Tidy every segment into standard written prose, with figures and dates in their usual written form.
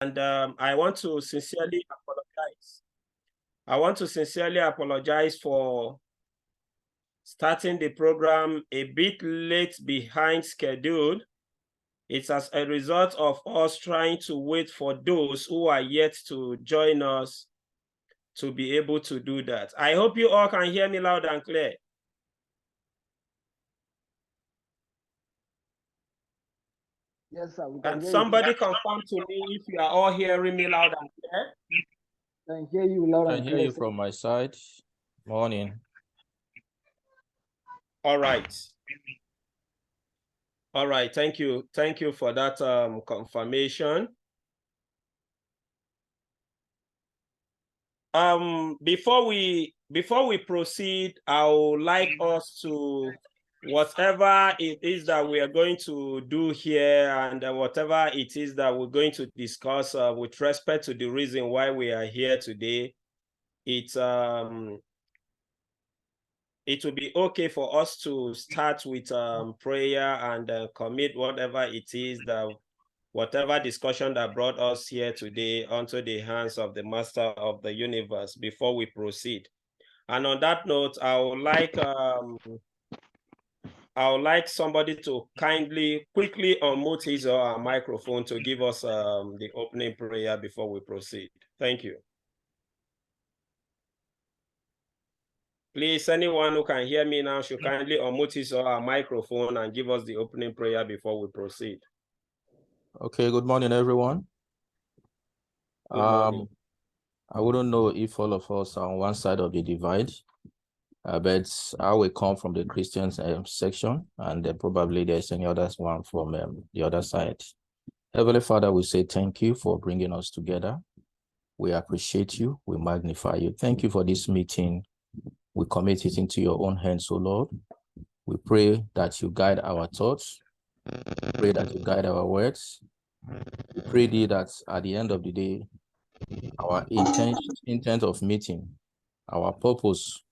And I want to sincerely apologize. I want to sincerely apologize for starting the program a bit late behind schedule. It's as a result of us trying to wait for those who are yet to join us to be able to do that. I hope you all can hear me loud and clear. Yes, sir. Can somebody confirm to me if you are all hearing me loud and clear? I can hear you loud and clear. I can hear you from my side. Morning. All right. All right. Thank you. Thank you for that confirmation. Before we proceed, I would like us to, whatever it is that we are going to do here and whatever it is that we're going to discuss with respect to the reason why we are here today, it will be okay for us to start with prayer and commit whatever it is that, whatever discussion that brought us here today onto the hands of the Master of the universe before we proceed. And on that note, I would like somebody to kindly, quickly unmute his or her microphone to give us the opening prayer before we proceed. Thank you. Please, anyone who can hear me now should kindly unmute his or her microphone and give us the opening prayer before we proceed. Okay, good morning, everyone. Good morning. I wouldn't know if all of us are on one side of the divide, but I will come from the Christian section, and probably there's any other one from the other side. Heavenly Father, we say thank you for bringing us together. We appreciate you. We magnify you. Thank you for this meeting. We commit it into your own hands, O Lord. We pray that you guide our thoughts. We pray that you guide our words. We pray thee that at the end of the day, our intent of meeting, our purpose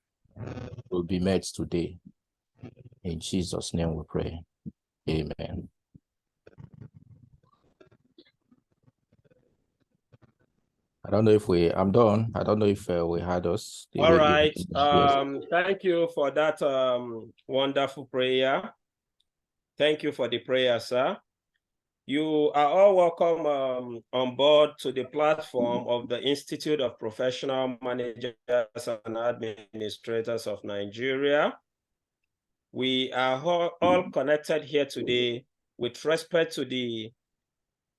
will be met today. In Jesus' name we pray. Amen. I don't know if I'm done. I don't know if we had us. All right. Thank you for that wonderful prayer. Thank you for the prayer, sir. You are all welcome on board to the platform of the Institute of Professional Managers and Administrators of Nigeria. We are all connected here today with respect to the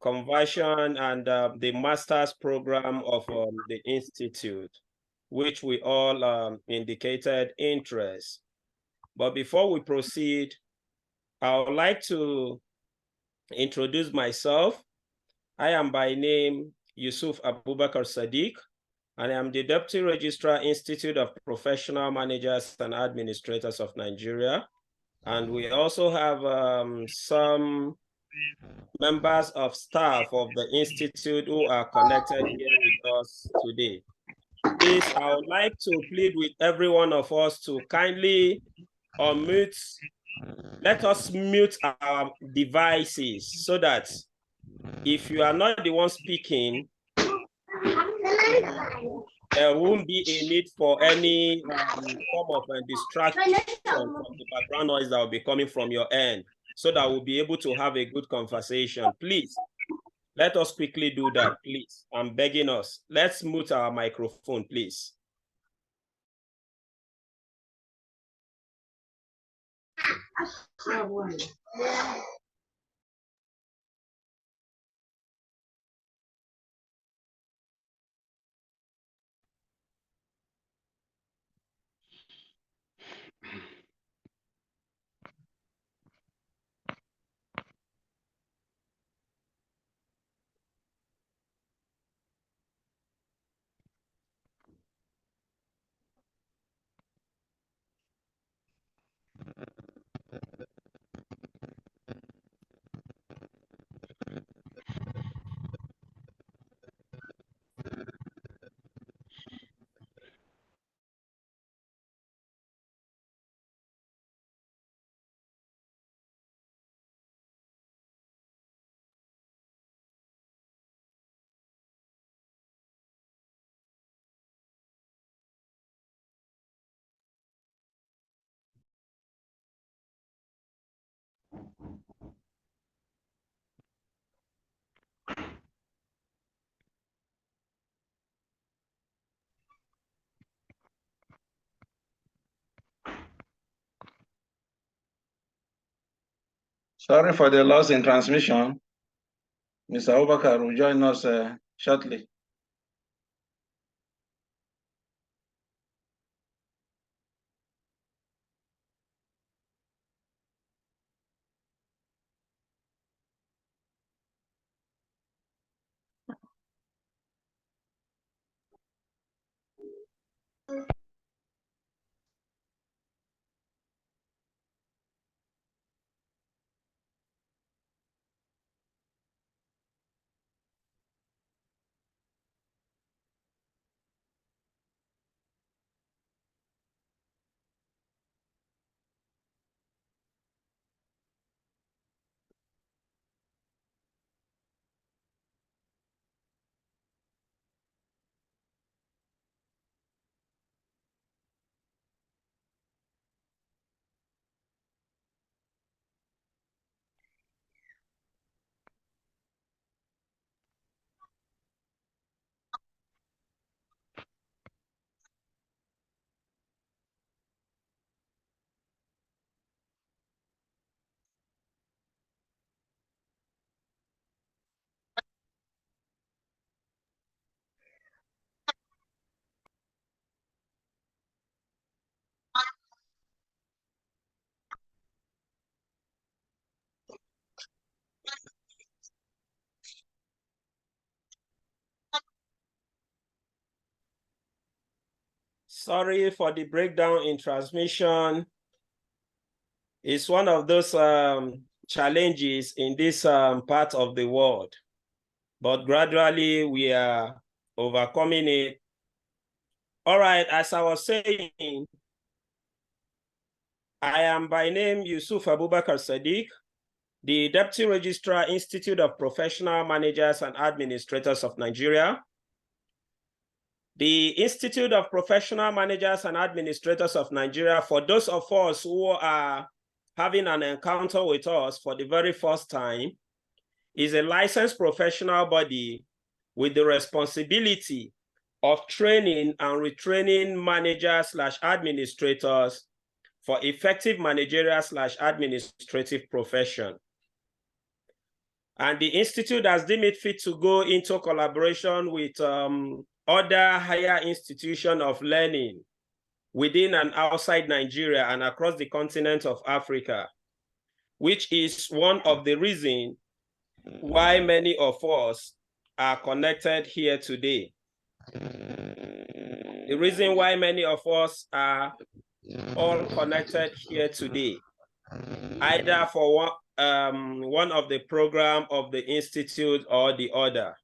conversion and the master's program of the Institute, which we all indicated interest. But before we proceed, I would like to introduce myself. I am by name Yusuf Abubakar Sadiq, and I am the Deputy Registrar, Institute of Professional Managers and Administrators of Nigeria. And we also have some members of staff of the Institute who are connected here with us today. Please, I would like to plead with every one of us to kindly unmute. Let us mute our devices so that if you are not the one speaking, there won't be a need for any form of distraction from the background noise that will be coming from your end, so that we'll be able to have a good conversation. Please, let us quickly do that, please. I'm begging us. Let's mute our microphone, please. Sorry for the loss in transmission. Mr. Abubakar will join us shortly. Sorry for the breakdown in transmission. It's one of those challenges in this part of the world, but gradually we are overcoming it. All right, as I was saying, I am by name Yusuf Abubakar Sadiq, the Deputy Registrar, Institute of Professional Managers and Administrators of Nigeria. The Institute of Professional Managers and Administrators of Nigeria, for those of us who are having an encounter with us for the very first time, is a licensed professional body with the responsibility of training and retraining managers/administrators for effective managerial/administrative profession. And the Institute has deemed it fit to go into collaboration with other higher institutions of learning within and outside Nigeria and across the continent of Africa, which is one of the reasons why many of us are connected here today. The reason why many of us are all connected here today, either for one of the program of the Institute or the other.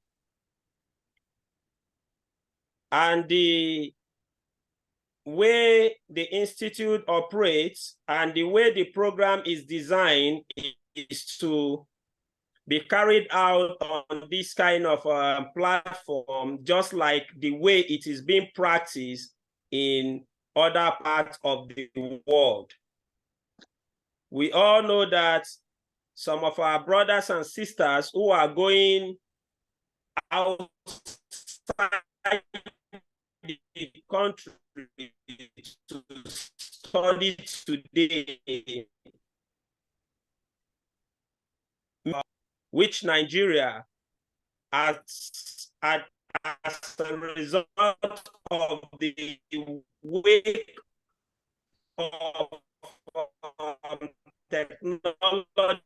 And the way the Institute operates and the way the program is designed is to be carried out on this kind of platform, just like the way it is being practiced in other parts of the world. We all know that some of our brothers and sisters who are going outside the country to study today, which Nigeria, as a result of the wake of technological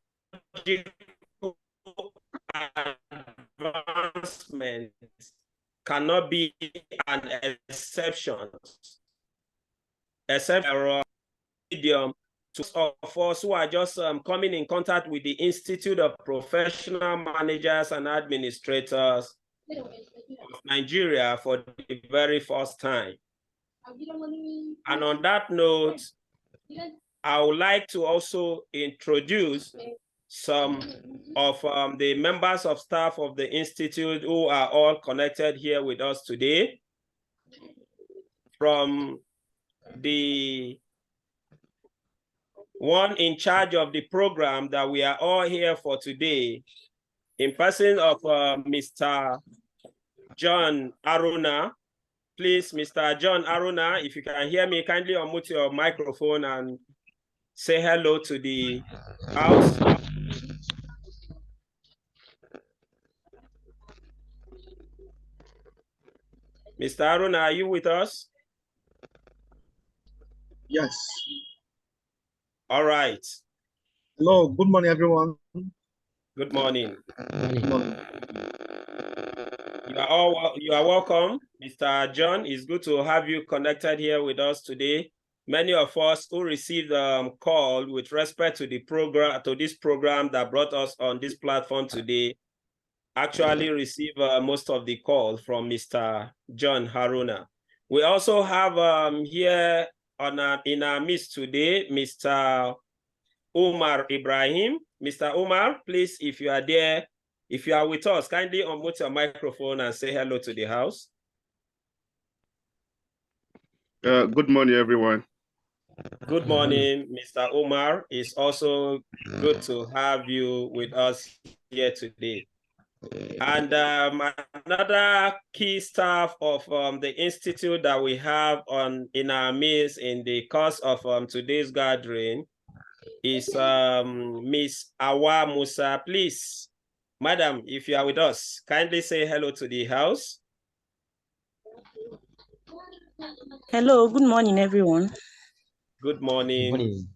advancement, cannot be an exception, except a medium to of us who are just coming in contact with the Institute of Professional Managers and Administrators of Nigeria for the very first time. And on that note, I would like to also introduce some of the members of staff of the Institute who are all connected here with us today. From the one in charge of the program that we are all here for today, in person of Mr. John Aruna. Please, Mr. John Aruna, if you can hear me, kindly unmute your microphone and say hello to the house. Mr. Aruna, are you with us? Yes. All right. Hello, good morning, everyone. Good morning. Good morning. You are welcome, Mr. John. It's good to have you connected here with us today. Many of us who received call with respect to the program, to this program that brought us on this platform today, actually received most of the calls from Mr. John Haruna. We also have here in our midst today, Mr. Umar Ibrahim. Mr. Umar, please, if you are there, if you are with us, kindly unmute your microphone and say hello to the house. Good morning, everyone. Good morning, Mr. Umar. It's also good to have you with us here today. And another key staff of the institute that we have in our midst in the course of today's gathering is Miss Awa Musa. Please, madam, if you are with us, kindly say hello to the house. Hello, good morning, everyone. Good morning,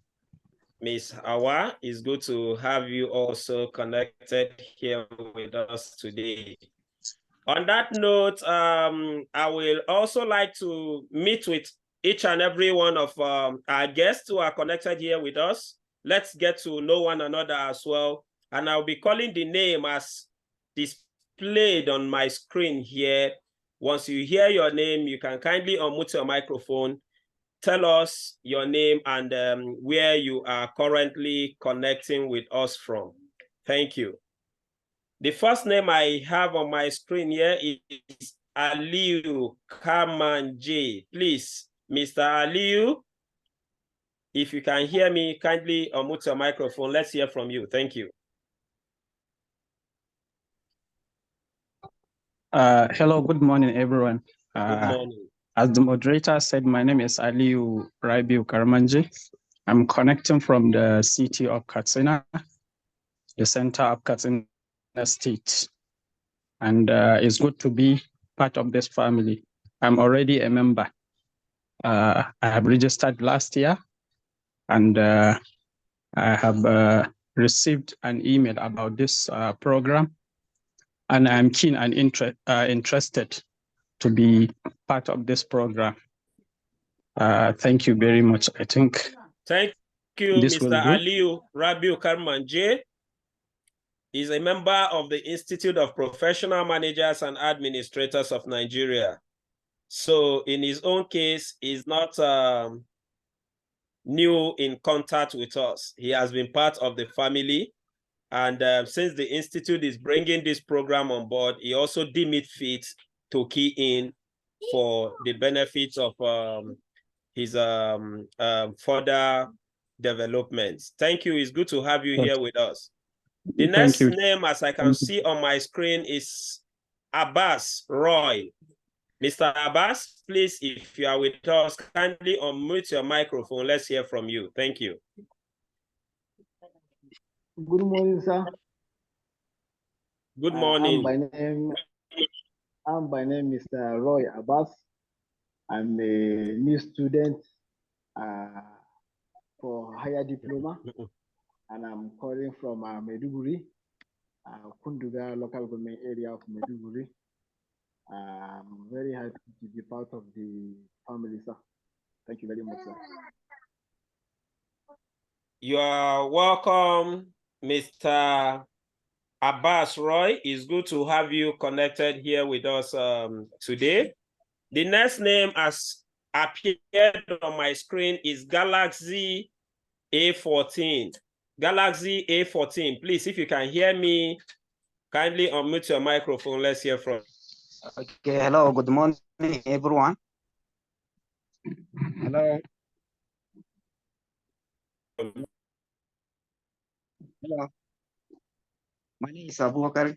Miss Awa. It's good to have you also connected here with us today. On that note, I will also like to meet with each and every one of our guests who are connected here with us. Let's get to know one another as well. And I'll be calling the name as displayed on my screen here. Once you hear your name, you can kindly unmute your microphone. Tell us your name and where you are currently connecting with us from. Thank you. The first name I have on my screen here is Aliu Kamanje. Please, Mr. Aliu, if you can hear me, kindly unmute your microphone. Let's hear from you. Thank you. Hello, good morning, everyone. Good morning. As the moderator said, my name is Aliu Rabiu Karamanji. I'm connecting from the city of Katsina, the center of Katsina State. And it's good to be part of this family. I'm already a member. I have registered last year, and I have received an email about this program, and I'm keen and interested to be part of this program. Thank you very much. I think. Thank you, Mr. Aliu Rabiu Karmanje. He's a member of the Institute of Professional Managers and Administrators of Nigeria. So in his own case, he's not new in contact with us. He has been part of the family. And since the Institute is bringing this program on board, he also deemed it fit to key in for the benefits of his further developments. Thank you. It's good to have you here with us. The next name, as I can see on my screen, is Abbas Roy. Mr. Abbas, please, if you are with us, kindly unmute your microphone. Let's hear from you. Thank you. Good morning, sir. Good morning. I'm by name Mr. Roy Abbas. I'm a new student for higher diploma, and I'm calling from Maiduguri, Kunduga local government area of Maiduguri. I'm very happy to be part of the family, sir. Thank you very much, sir. You are welcome, Mr. Abbas Roy. It's good to have you connected here with us today. The next name as appeared on my screen is Galaxy A14. Galaxy A14, please, if you can hear me, kindly unmute your microphone. Let's hear from you. Okay, hello, good morning, everyone. Hello. Hello. My name is Abubakar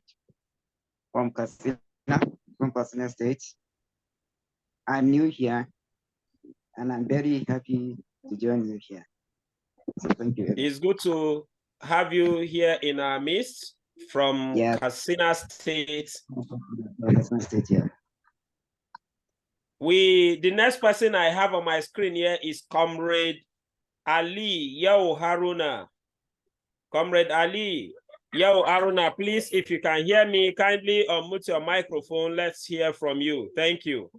from Katsina, from Katsina State. I'm new here, and I'm very happy to join you here. So thank you. It's good to have you here in our midst from Katsina State. Katsina State, yeah. The next person I have on my screen here is Comrade Ali Yao Haruna. Comrade Ali Yao Haruna, please, if you can hear me, kindly unmute your microphone. Let's hear from you. Thank you.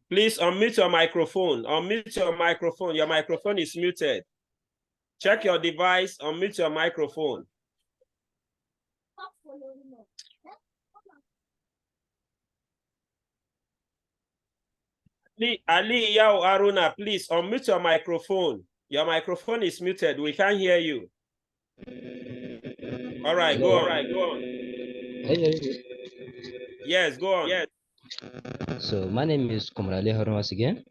Please unmute your microphone. Unmute your microphone. Your microphone is muted. Check your device. Unmute your microphone. Ali Yao Aruna, please unmute your microphone. Your microphone is muted. We can't hear you. All right, go on. All right, go on. Yes, go on. Yes. So my name is Komrali Harun once again,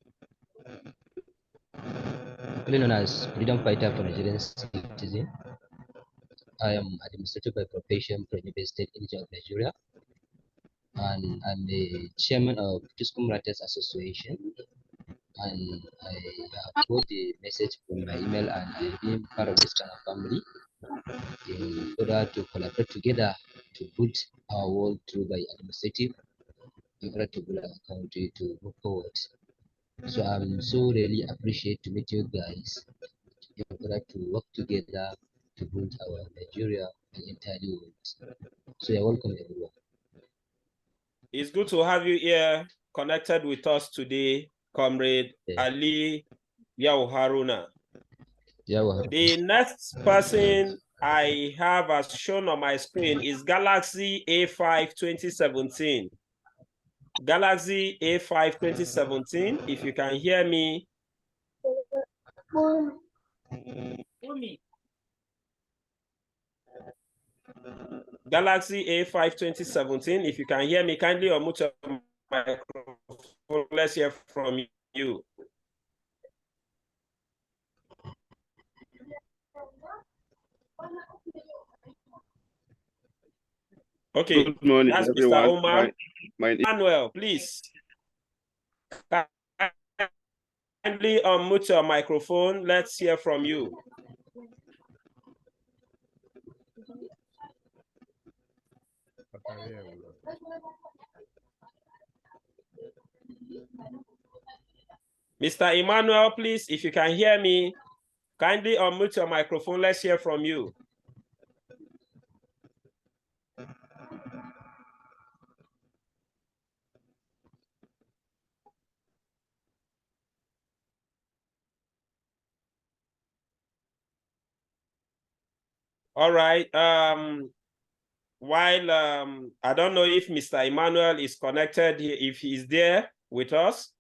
known as freedom fighter for Nigerian citizen. I am administrator by profession from University State Institute of Nigeria, and I'm the chairman of Tuskum Writers Association. And I have got the message from my email, and I've been part of this kind of family in order to collaborate together to put our world through by administrative in order to build our country to move forward. So I'm so really appreciate to meet you guys in order to work together to build our Nigeria and entire world. So you're welcome, everyone. It's good to have you here connected with us today, Comrade Ali Yao Haruna. The next person I have as shown on my screen is Galaxy A5 2017. Galaxy A5 2017, if you can hear me. Galaxy A5 2017, if you can hear me, kindly unmute your microphone. Let's hear from you. Okay. Good morning, that's everyone. Mr. Omar. Manuel, please. Kindly unmute your microphone. Let's hear from you. Mr. Emmanuel, please, if you can hear me, kindly unmute your microphone. Let's hear from you. All right. While I don't know if Mr. Emmanuel is connected, if he's there with us,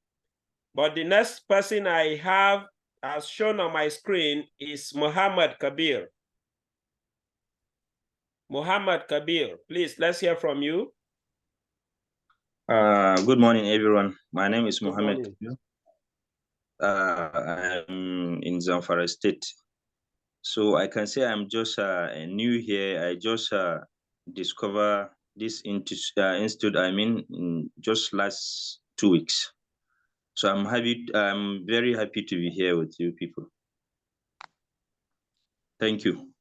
but the next person I have as shown on my screen is Muhammad Kabir. Muhammad Kabir, please, let's hear from you. Good morning, everyone. My name is Muhammad Kabir. I'm in Zamfara State. So I can say I'm just new here. I just discovered this institute, in just last 2 weeks. So I'm very happy to be here with you people. Thank you.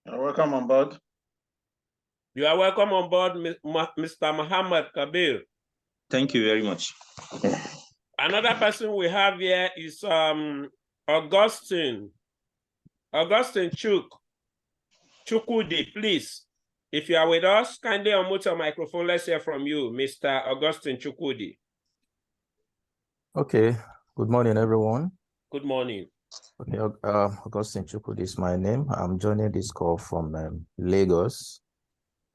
You're welcome on board. You are welcome on board, Mr. Muhammad Kabir. Thank you very much. Another person we have here is Augustine Chukwudi, please. If you are with us, kindly unmute your microphone. Let's hear from you, Mr. Augustine Chukwudi. Okay. Good morning, everyone. Good morning. Okay, Augustine Chukwudi is my name. I'm joining this call from Lagos.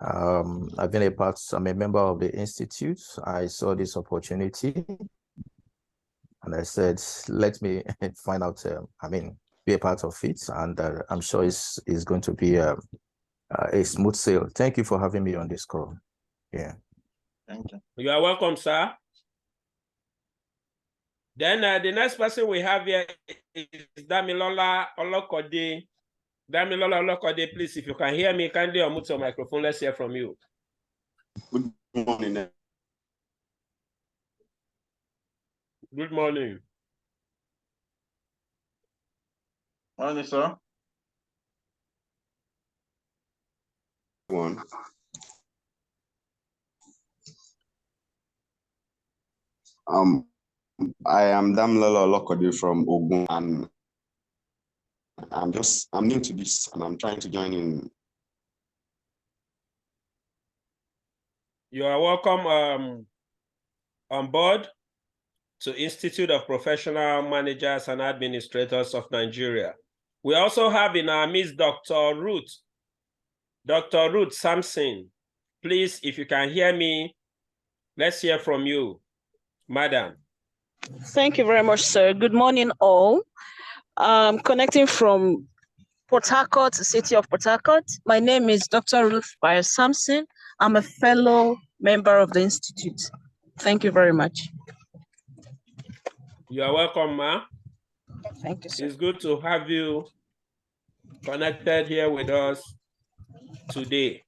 I'm a member of the Institute. I saw this opportunity and I said, let me find out, be a part of it. And I'm sure it's going to be a smooth sail. Thank you for having me on this call. Yeah. Thank you. You are welcome, sir. Then the next person we have here is Damilola Olokode. Damilola Olokode, please, if you can hear me, kindly unmute your microphone. Let's hear from you. Good morning. Good morning. Morning, sir. One. I am Damilala Olokode from Ogun, and I'm new to this, and I'm trying to join in. You are welcome on board to Institute of Professional Managers and Administrators of Nigeria. We also have in our midst Dr. Ruth Sampson. Please, if you can hear me, let's hear from you, madam. Thank you very much, sir. Good morning, all. Connecting from Port Harcourt, city of Port Harcourt. My name is Dr. Ruth Sampson. I'm a fellow member of the Institute. Thank you very much. You are welcome, ma. Thank you, sir. It's good to have you connected here with us today.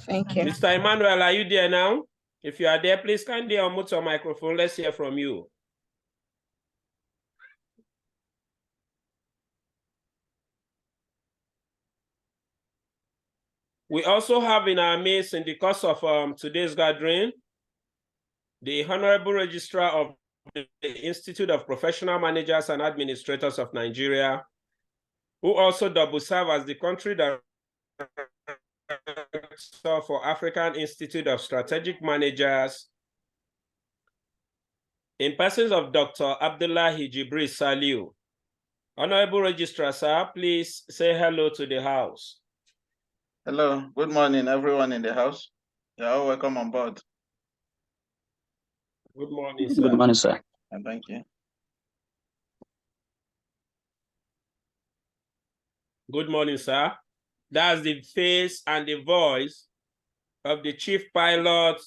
Thank you. Mr. Emmanuel, are you there now? If you are there, please kindly unmute your microphone. Let's hear from you. We also have in our midst, in the course of today's gathering, the Honorable Registrar of the Institute of Professional Managers and Administrators of Nigeria, who also double serve as the country director for African Institute of Strategic Managers, in persons of Dr. Abdullahi Jibril Saliu. Honorable Registrar, sir, please say hello to the house. Hello. Good morning, everyone in the house. You're all welcome on board. Good morning, sir. Good morning, sir. And thank you. Good morning, sir. That's the face and the voice of the Chief Pilot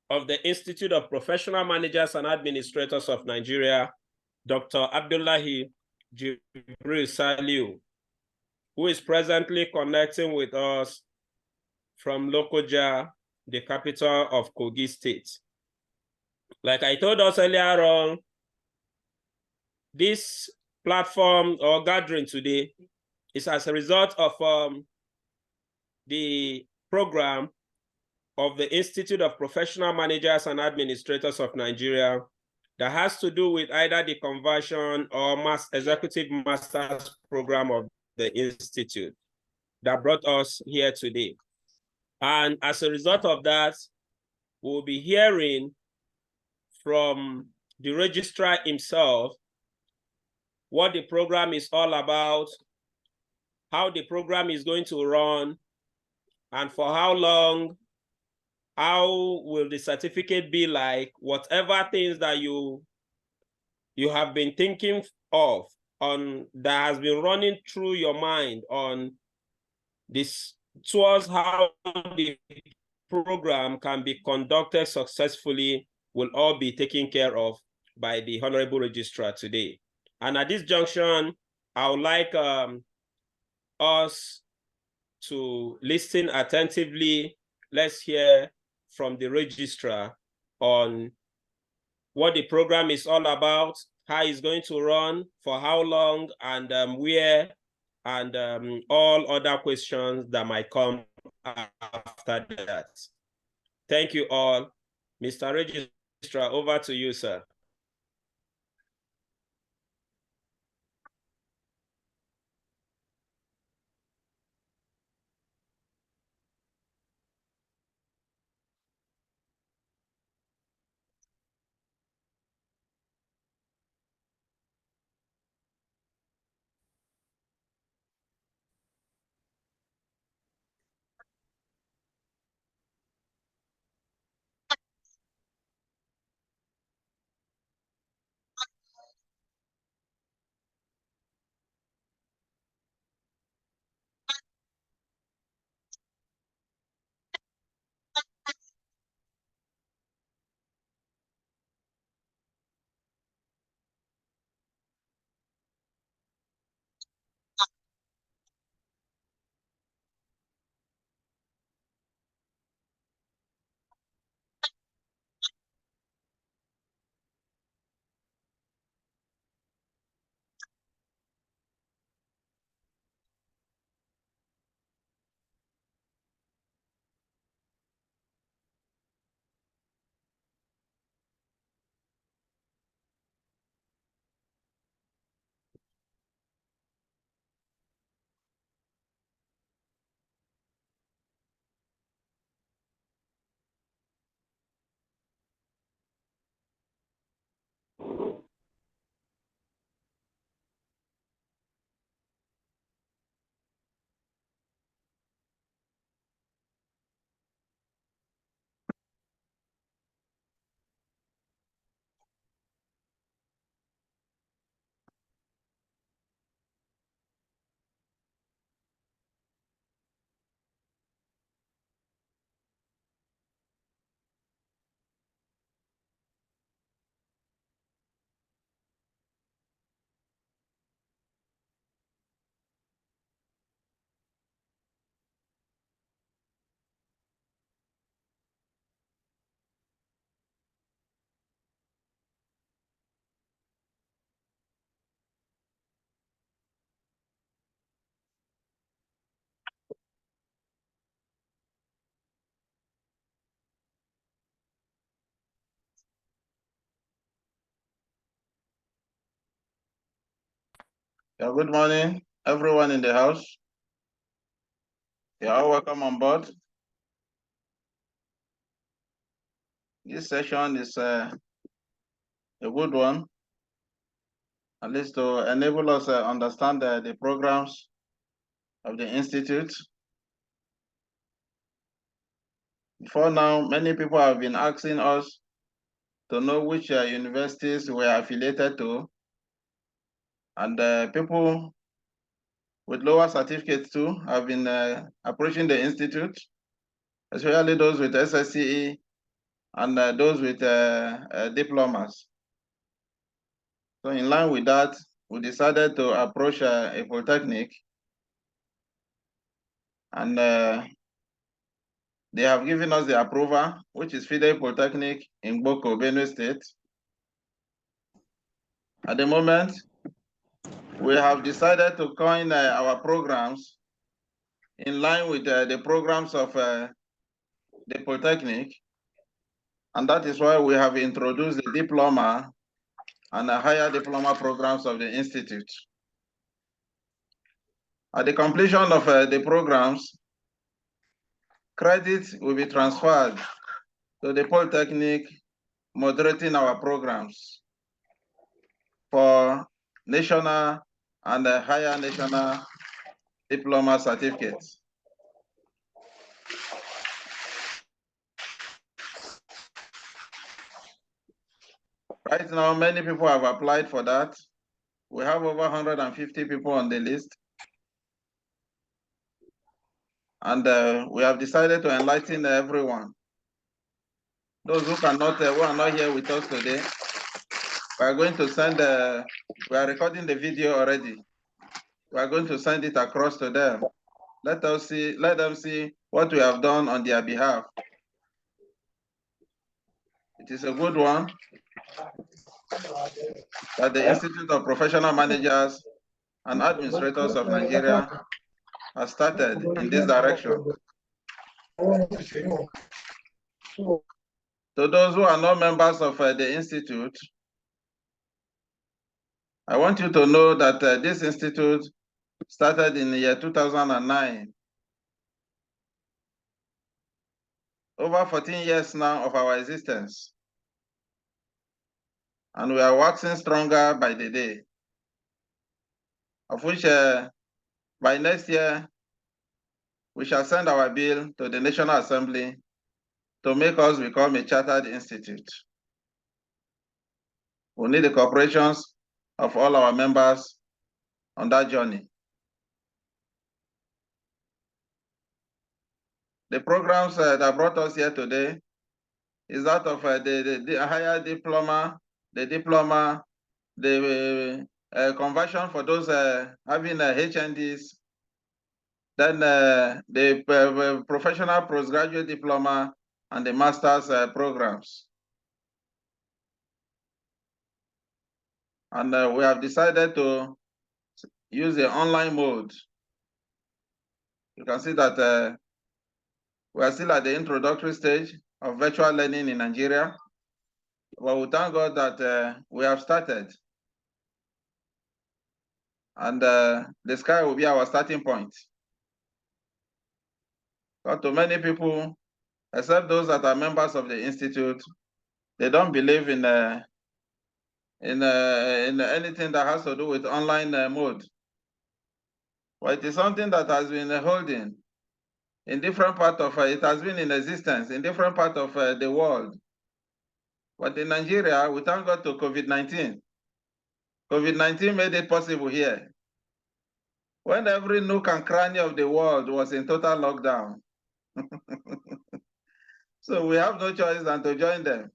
of the Institute of Professional Managers and Administrators of Nigeria, Dr. Abdullahi Jibril Saliu, who is presently connecting with us from Lokoja, the capital of Kogi State. Like I told us earlier on, this platform or gathering today is as a result of the program of the Institute of Professional Managers and Administrators of Nigeria that has to do with either the conversion or executive master's program of the Institute that brought us here today. And as a result of that, we'll be hearing from the registrar himself what the program is all about, how the program is going to run, and for how long, how will the certificate be like, whatever things that you have been thinking of on that has been running through your mind on this towards how the program can be conducted successfully will all be taken care of by the Honorable Registrar today. And at this junction, I would like us to listen attentively. Let's hear from the registrar on what the program is all about, how it's going to run, for how long, and where, and all other questions that might come after that. Thank you all. Mr. Registrar, over to you, sir. Good morning, everyone in the house. You are all welcome on board. This session is a good one, at least to enable us understand the programs of the Institute. Before now, many people have been asking us to know which universities we are affiliated to, and people with lower certificates too have been approaching the Institute, especially those with SSCE and those with diplomas. So in line with that, we decided to approach a polytechnic, and they have given us the approval, which is Fide Polytechnic in Boko, Benue State. At the moment, we have decided to coin our programs in line with the programs of the Polytechnic, and that is why we have introduced the diploma and the higher diploma programs of the Institute. At the completion of the programs, credits will be transferred to the Polytechnic, moderating our programs for national and higher national diploma certificates. Right now, many people have applied for that. We have over 150 people on the list. And we have decided to enlighten everyone. Those who are not here with us today, we are going to send, we are recording the video already. We are going to send it across to them. Let them see what we have done on their behalf. It is a good one that the Institute of Professional Managers and Administrators of Nigeria has started in this direction. To those who are not members of the Institute, I want you to know that this Institute started in the year 2009. Over 14 years now of our existence. And we are waxing stronger by the day, of which by next year, we shall send our bill to the National Assembly to make us become a chartered institute. We need the cooperations of all our members on that journey. The programs that brought us here today is that of the higher diploma, the diploma, the conversion for those having HNDs, then the professional postgraduate diploma and the master's programs. And we have decided to use the online mode. You can see that we are still at the introductory stage of virtual learning in Nigeria. But we thank God that we have started. And the sky will be our starting point. But to many people, except those that are members of the Institute, they don't believe in anything that has to do with online mode. But it is something that has been holding in different parts of it has been in existence in different parts of the world. But in Nigeria, we thank God to COVID-19. COVID-19 made it possible here. When every nook and cranny of the world was in total lockdown. So we have no choice than to join them.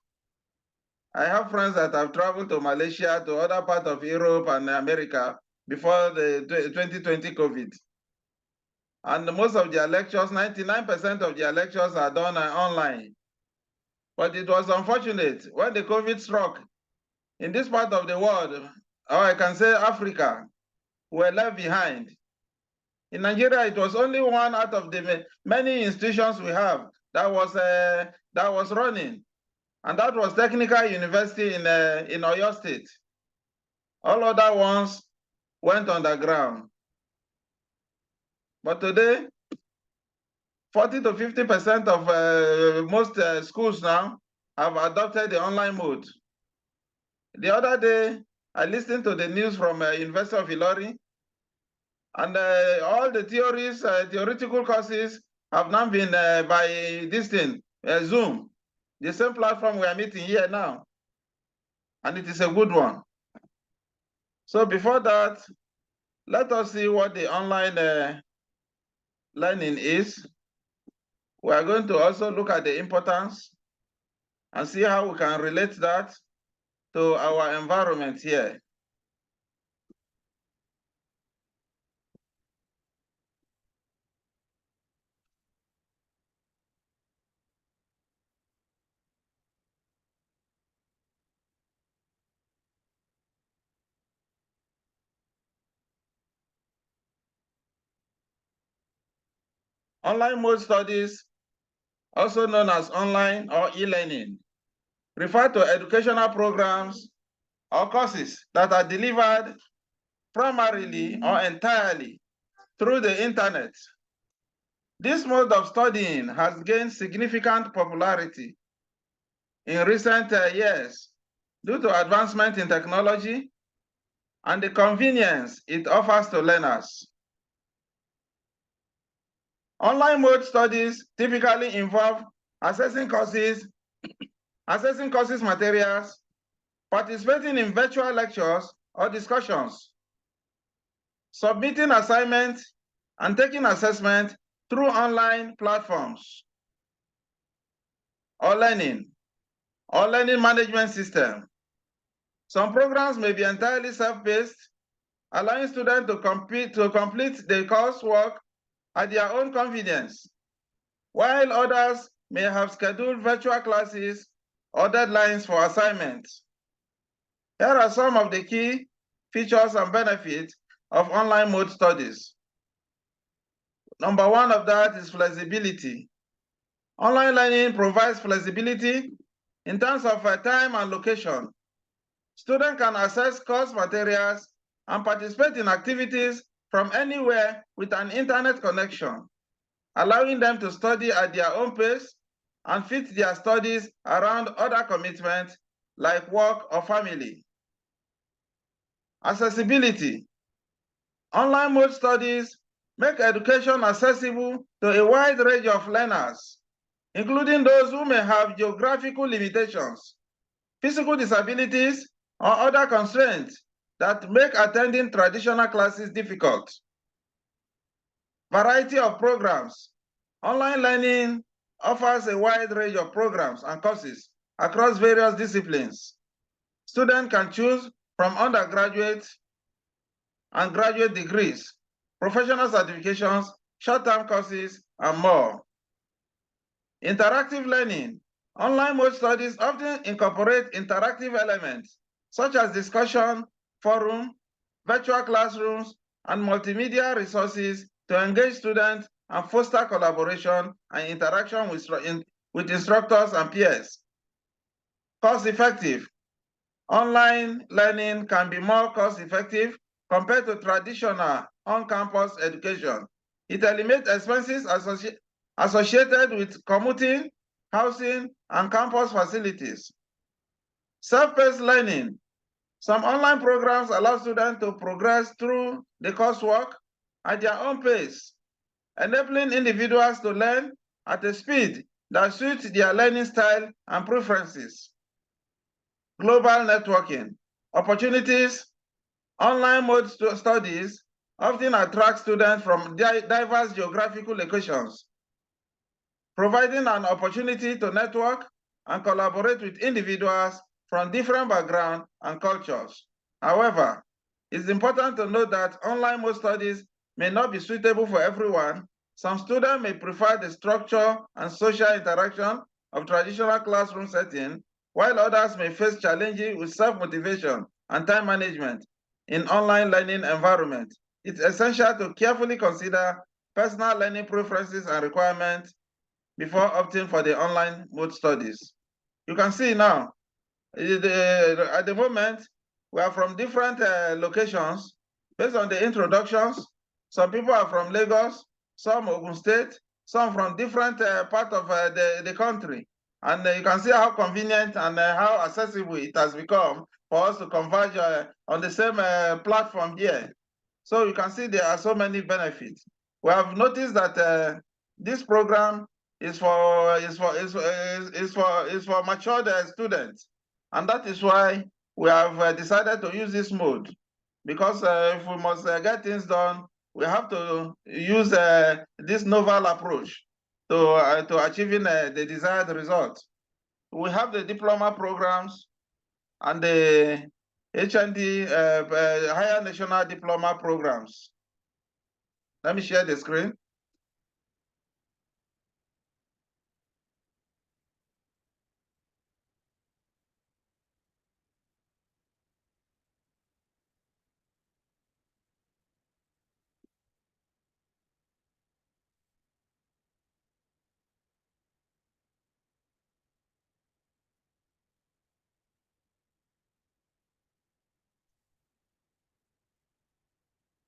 I have friends that have traveled to Malaysia, to other parts of Europe and America before the 2020 COVID. And most of their lectures, 99% of their lectures are done online. But it was unfortunate when the COVID struck in this part of the world, or I can say Africa, were left behind. In Nigeria, it was only one out of the many institutions we have that was running. And that was Technical University in Oyo State. All other ones went underground. But today, 40 to 50% of most schools now have adopted the online mode. The other day, I listened to the news from University of Ilori, and all the theories, theoretical courses have now been by this thing, Zoom, the same platform we are meeting here now. And it is a good one. So before that, let us see what the online learning is. We are going to also look at the importance and see how we can relate that to our environment here. Online mode studies, also known as online or e-learning, refer to educational programs or courses that are delivered primarily or entirely through the internet. This mode of studying has gained significant popularity in recent years due to advancement in technology and the convenience it offers to learners. Online mode studies typically involve accessing courses materials, participating in virtual lectures or discussions, submitting assignments, and taking assessment through online platforms, or learning management system. Some programs may be entirely self-paced, allowing students to complete the coursework at their own convenience, while others may have scheduled virtual classes or deadlines for assignments. Here are some of the key features and benefits of online mode studies. Number one of that is flexibility. Online learning provides flexibility in terms of time and location. Students can access course materials and participate in activities from anywhere with an internet connection, allowing them to study at their own pace and fit their studies around other commitments like work or family. Accessibility. Online mode studies make education accessible to a wide range of learners, including those who may have geographical limitations, physical disabilities, or other constraints that make attending traditional classes difficult. Variety of programs. Online learning offers a wide range of programs and courses across various disciplines. Students can choose from undergraduate and graduate degrees, professional certifications, short-term courses, and more. Interactive learning. Online mode studies often incorporate interactive elements such as discussion, forum, virtual classrooms, and multimedia resources to engage students and foster collaboration and interaction with instructors and peers. Cost-effective. Online learning can be more cost-effective compared to traditional on-campus education. It eliminates expenses associated with commuting, housing, and campus facilities. Self-paced learning. Some online programs allow students to progress through the coursework at their own pace, enabling individuals to learn at a speed that suits their learning style and preferences. Global networking. Opportunities. Online mode studies often attract students from diverse geographical locations, providing an opportunity to network and collaborate with individuals from different backgrounds and cultures. However, it's important to note that online mode studies may not be suitable for everyone. Some students may prefer the structure and social interaction of traditional classroom setting, while others may face challenges with self-motivation and time management in online learning environment. It's essential to carefully consider personal learning preferences and requirements before opting for the online mode studies. You can see now, at the moment, we are from different locations, Based on the introductions, some people are from Lagos, some Ogun State, some from different parts of the country. And you can see how convenient and how accessible it has become for us to converge on the same platform here. So you can see there are so many benefits. We have noticed that this program is for matured students, and that is why we have decided to use this mode. Because if we must get things done, we have to use this novel approach to achieving the desired result. We have the diploma programs and the HND higher national diploma programs. Let me share the screen.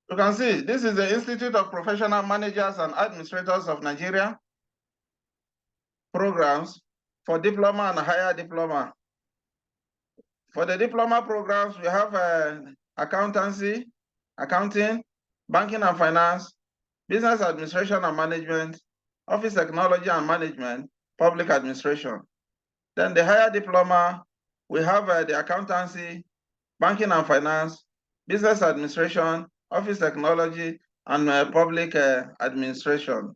You can see this is the Institute of Professional Managers and Administrators of Nigeria programs for diploma and higher diploma. For the diploma programs, we have accountancy, accounting, banking and finance, business administration and management, office technology and management, public administration. Then the higher diploma, we have the accountancy, banking and finance, business administration, office technology, and public administration.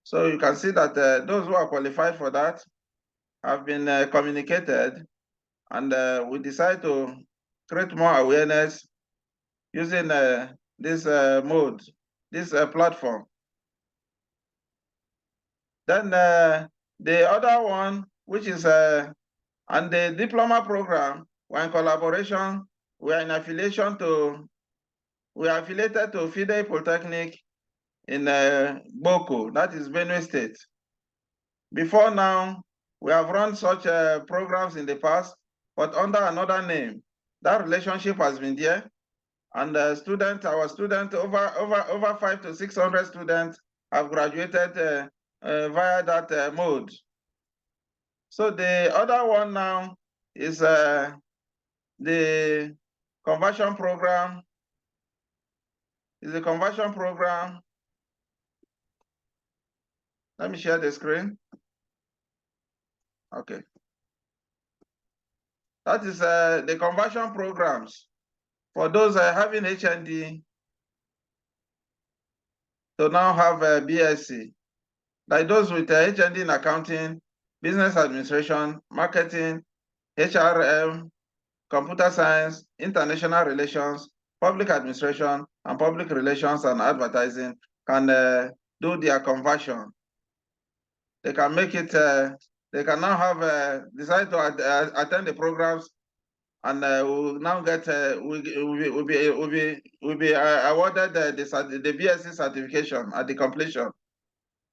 So you can see that those who are qualified for that have been communicated, and we decide to create more awareness using this mode, this platform. Then the other one, which is and the diploma program, we're in collaboration, we are in affiliation to, we are affiliated to FIDE Polytechnic in Boko, that is Benue State. Before now, we have run such programs in the past, but under another name. That relationship has been there, and our students, over 500 to 600 students have graduated via that mode. So the other one now is the conversion program. Is a conversion program. Let me share the screen. Okay. That is the conversion programs for those having HND to now have a BSc. Like those with HND in accounting, business administration, marketing, HRM, computer science, international relations, public administration, and public relations and advertising can do their conversion. They can make it, they can now have, decide to attend the programs, and we'll now get, we'll be awarded the BSc certification at the completion.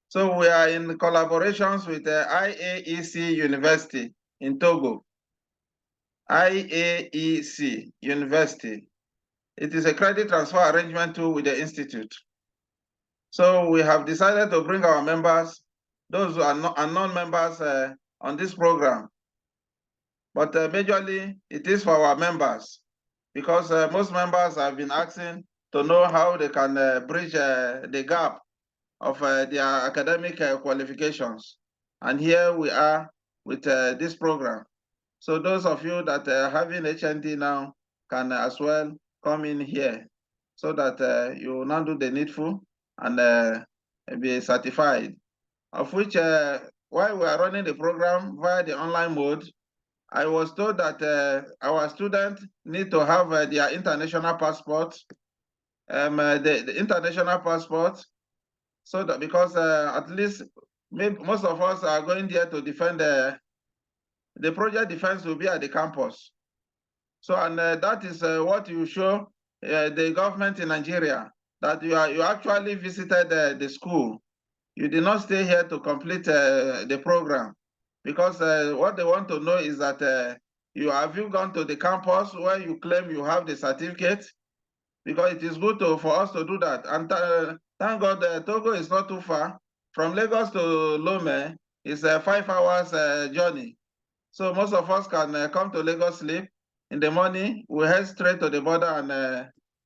So we are in collaborations with IAEC University in Togo. IAEC University. It is a credit transfer arrangement tool with the institute. So we have decided to bring our members, those who are non-members on this program. But majorly, it is for our members, because most members have been asking to know how they can bridge the gap of their academic qualifications. And here we are with this program. So those of you that are having HND now can as well come in here, so that you will now do the needful and be certified. Of which, while we are running the program via the online mode, I was told that our students need to have their international passport, the international passport, so that because at least most of us are going there to defend the project defense will be at the campus. So, and that is what you show the government in Nigeria, that you actually visited the school. You did not stay here to complete the program, because what they want to know is that have you gone to the campus where you claim you have the certificate? because it is good for us to do that. And thank God Togo is not too far. From Lagos to Lome is a 5 hours journey. So most of us can come to Lagos, sleep. In the morning, we head straight to the border and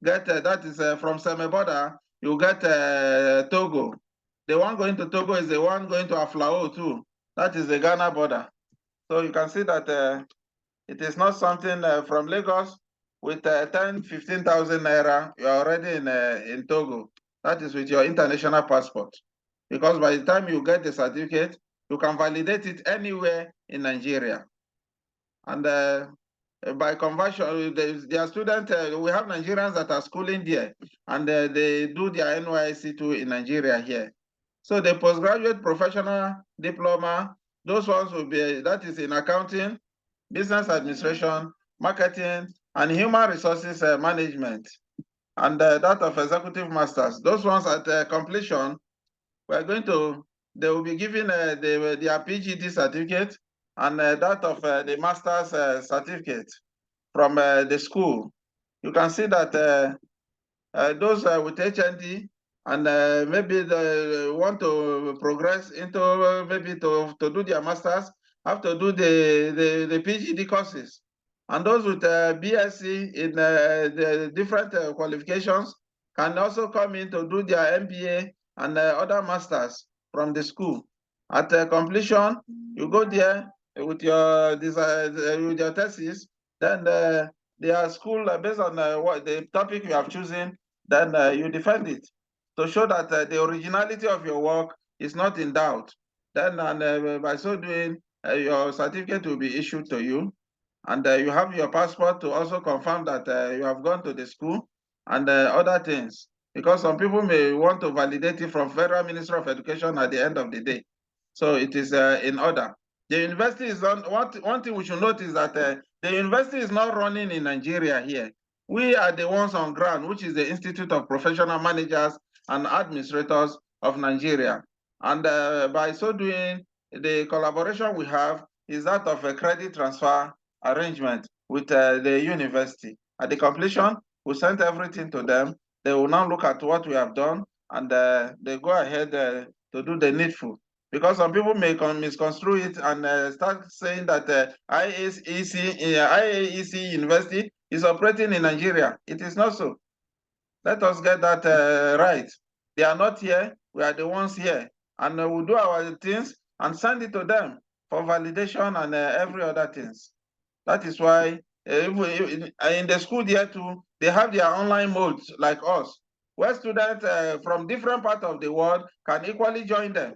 get, that is from Seme border, you get Togo. The one going to Togo is the one going to Aflao too. That is the Ghana border. So you can see that it is not something from Lagos with 10, 15,000 naira, you're already in Togo. That is with your international passport. Because by the time you get the certificate, you can validate it anywhere in Nigeria. And by conversion, their students, we have Nigerians that are schooling there, and they do their NYSC too in Nigeria here. So the postgraduate professional diploma, those ones will be, that is in accounting, business administration, marketing, and human resources management, and that of executive masters. Those ones at completion, we're going to, they will be given their PGD certificate and that of the master's certificate from the school. You can see that those with HND and maybe they want to progress into maybe to do their masters, have to do the PGD courses. And those with BSc in the different qualifications can also come in to do their MBA and other masters from the school. At completion, you go there with your thesis, then their school, based on what the topic you have chosen, then you defend it to show that the originality of your work is not in doubt. Then, by so doing, your certificate will be issued to you, and you have your passport to also confirm that you have gone to the school and other things. Because some people may want to validate it from Federal Ministry of Education at the end of the day. So it is in order. The university is on, one thing we should note is that the university is not running in Nigeria here. We are the ones on ground, which is the Institute of Professional Managers and Administrators of Nigeria. And by so doing, the collaboration we have is that of a credit transfer arrangement with the university. At the completion, we sent everything to them. They will now look at what we have done, and they go ahead to do the needful. Because some people may misconstrue it and start saying that IAEC University is operating in Nigeria. It is not so. Let us get that right. They are not here. We are the ones here. And we'll do our things and send it to them for validation and every other things. That is why in the school there too, they have their online modes like us, where students from different parts of the world can equally join them.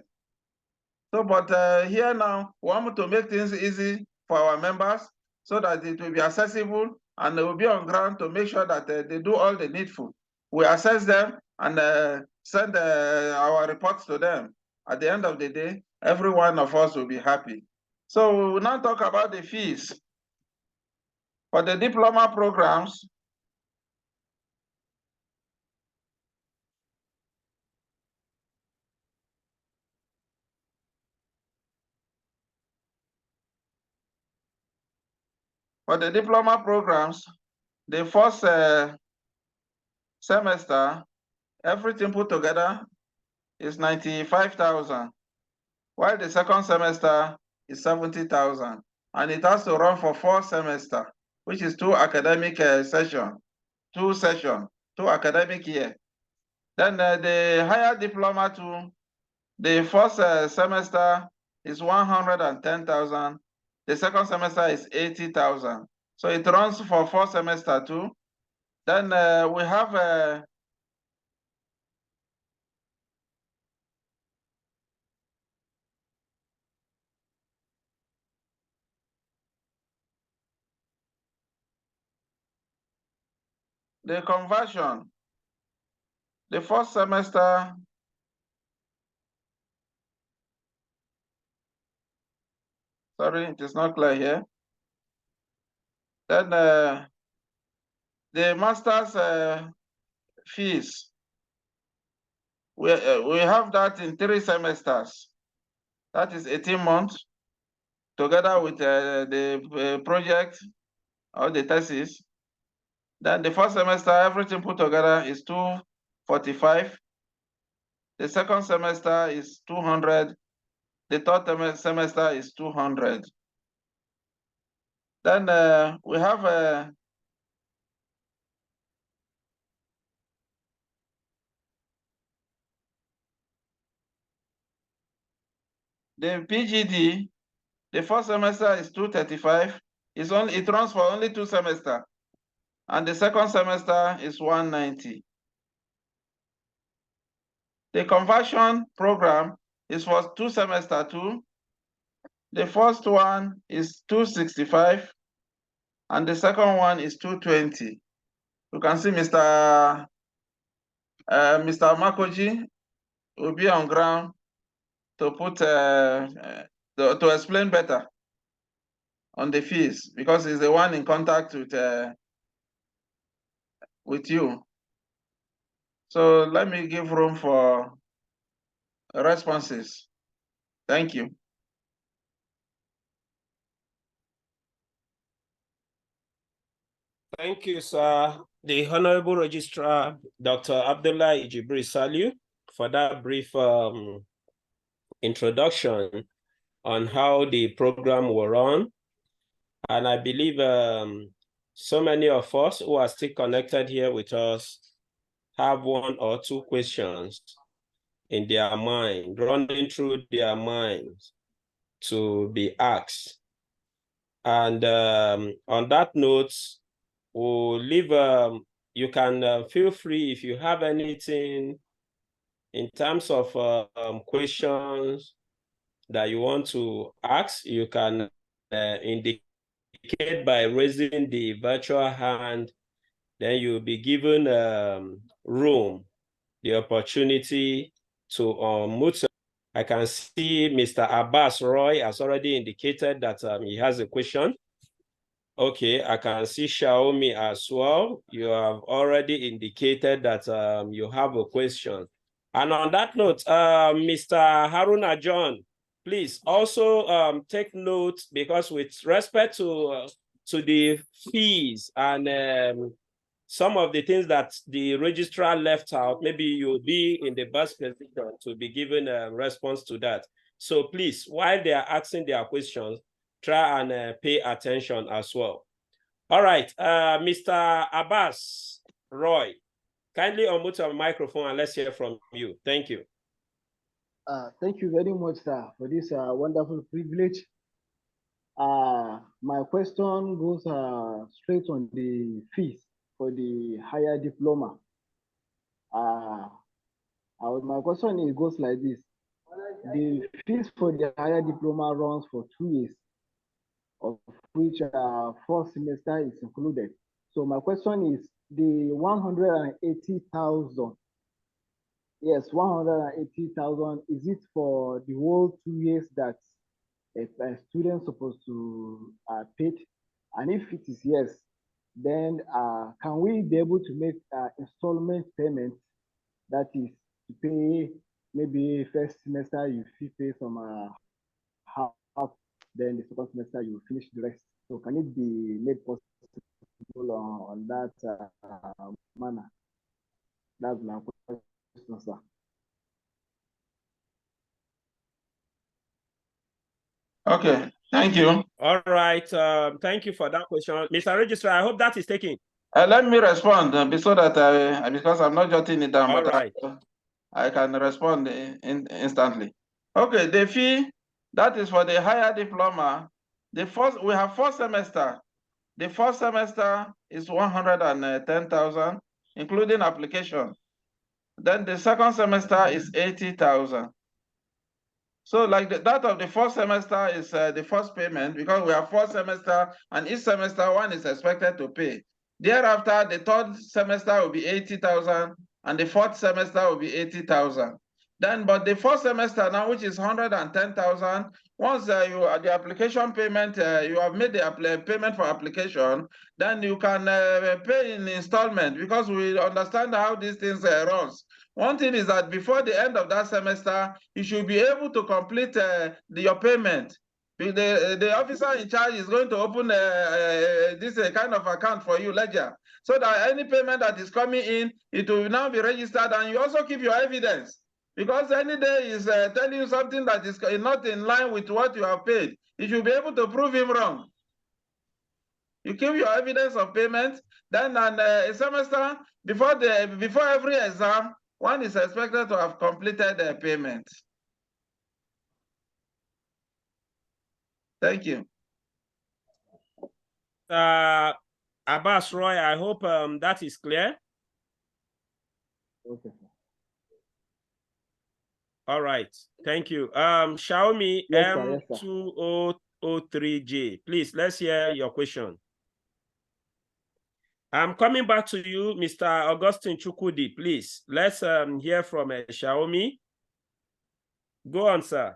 So, but here now, we want to make things easy for our members so that it will be accessible and they will be on ground to make sure that they do all the needful. We assess them and send our reports to them. At the end of the day, every one of us will be happy. So we will now talk about the fees. For the diploma programs, the first semester, everything put together is 95,000, while the second semester is 70,000. And it has to run for 4 semesters, which is 2 academic sessions, 2 academic year. Then the higher diploma too, the first semester is 110,000. The second semester is 80,000. So it runs for 4 semesters too. Then we have the conversion. The first semester, sorry, it is not clear here. Then the master's fees, we have that in 3 semesters. That is 18 months, together with the project or the thesis. Then the first semester, everything put together is 245. The second semester is 200. The third semester is 200. Then we have the PGD. The first semester is 235. It runs for only 2 semesters. And the second semester is 190. The conversion program is for 2 semesters too. The first one is 265, and the second one is 220. You can see Mr. Makoji will be on ground to put to explain better on the fees, because he's the one in contact with you. So let me give room for responses. Thank you. Thank you, sir. The Honorable Registrar, Dr. Abdullah Ijibri Saliu, for that brief introduction on how the program will run. And I believe so many of us who are still connected here with us have 1 or 2 questions in their mind, running through their minds to be asked. And on that note, we'll leave, you can feel free if you have anything in terms of questions that you want to ask, you can indicate by raising the virtual hand, then you'll be given room, the opportunity to unmute. I can see Mr. Abbas Roy has already indicated that he has a question. Okay, I can see Xiaomi as well. You have already indicated that you have a question. And on that note, Mr. Haruna John, please also take note, because with respect to the fees and some of the things that the registrar left out, maybe you'll be in the best position to be given a response to that. So please, while they are asking their questions, try and pay attention as well. All right, Mr. Abbas Roy, kindly unmute your microphone and let's hear from you. Thank you. Thank you very much, sir, for this wonderful privilege. My question goes straight on the fees for the higher diploma. My question goes like this. The fees for the higher diploma runs for 2 years, of which 4th semester is included. So my question is, the 180,000, yes, 180,000, is it for the whole 2 years that a student supposed to pay? And if it is yes, then can we be able to make installment payments? That is to pay maybe first semester you pay some half, then the second semester you finish the rest. So can it be made possible on that manner? That's my question, sir. Okay, thank you. All right, thank you for that question. Mr. Registrar, I hope that is taken. Let me respond so that because I'm not jotting it down, All but right. I can respond instantly. Okay, the fee, that is for the higher diploma. We have 4 semesters. The first semester is 110,000, including application. Then the second semester is 80,000. So like that of the first semester is the first payment, because we have 4 semesters and each semester one is expected to pay. Thereafter, the third semester will be 80,000 and the fourth semester will be 80,000. Then, but the first semester now, which is 110,000, once the application payment, you have made the payment for application, then you can pay in installment, because we understand how these things runs. One thing is that before the end of that semester, you should be able to complete your payment. The officer in charge is going to open this kind of account for you, ledger. so that any payment that is coming in, it will now be registered, and you also keep your evidence. Because any day is telling you something that is not in line with what you have paid, you should be able to prove him wrong. You keep your evidence of payment, then a semester, before every exam, one is expected to have completed the payment. Thank you. Abbas Roy, I hope that is clear. Okay. All right, thank you. Xiaomi Yes, sir, M2003J, please, let's hear your question. I'm coming back to you, Mr. Augustine Chukwudi, please. Let's hear from Xiaomi. Go on, sir.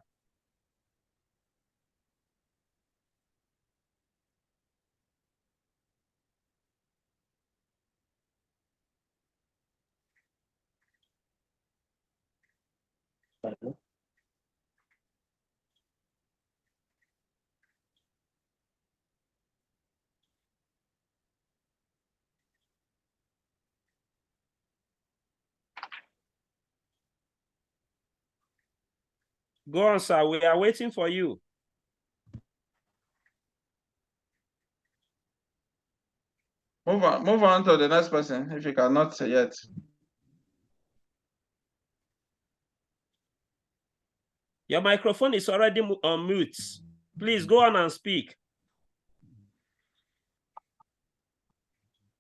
Go on, sir. We are waiting for you. Move on to the next person if you cannot say yet. Your microphone is already on mute. Please go on and speak.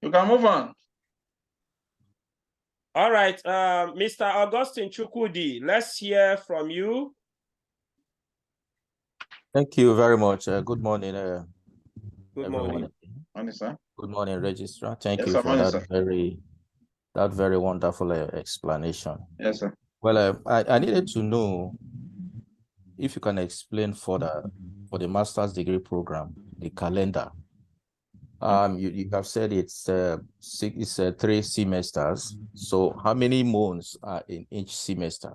You can move on. All right, Mr. Augustine Chukwudi, let's hear from you. Thank you very much. Good morning, Good everyone. morning. Morning, sir. Good morning, Registrar. Thank Yes, you sir. for Morning, that sir. very wonderful explanation. Yes, sir. Well, I needed to know if you can explain for the master's degree program, the calendar. You have said it's 3 semesters. So how many months are in each semester?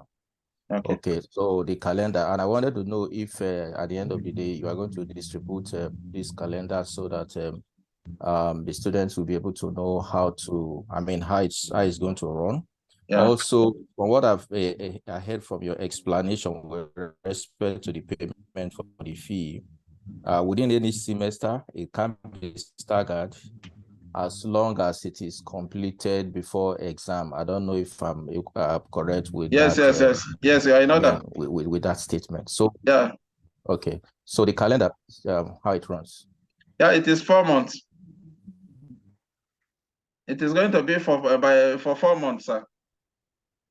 Okay, so the calendar, and I wanted to know if at the end of the day you are going to distribute this calendar so that the students will be able to know how it's going to run. Yeah. Also, from what I've I heard from your explanation with respect to the payment for the fee, within any semester, it can be staggered as long as it is completed before exam. I don't know if I'm correct with that. Yes, I know that. With that statement. So yeah. Okay. So the calendar, how it runs? Yeah, it is 4 months. It is going to be for 4 months, sir.